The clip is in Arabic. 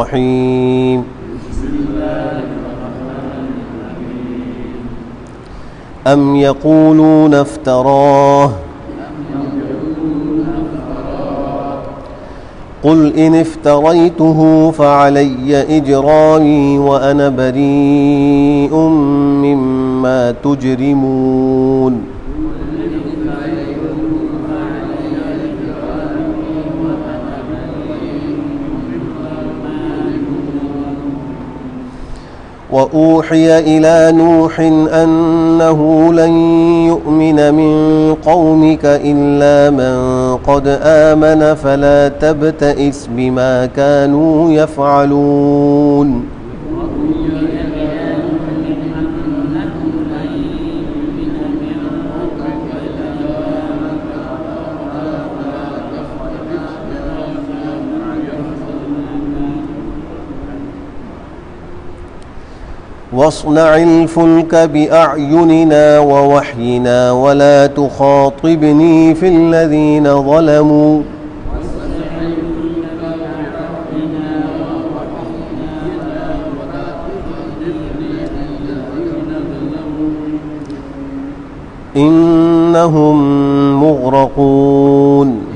الرحيم. أم يقولون افتراه قل إن افتريته فعلي إجرامي وأنا بريء مما تجرمون. وأوحي إلى نوح أنه لن يؤمن من قومك إلا من قد آمن فلا تبتئس بما كانوا يفعلون. واصنع الفلك بأعيننا ووحينا ولا تخاطبني في الذين ظلموا إنهم مغرقون.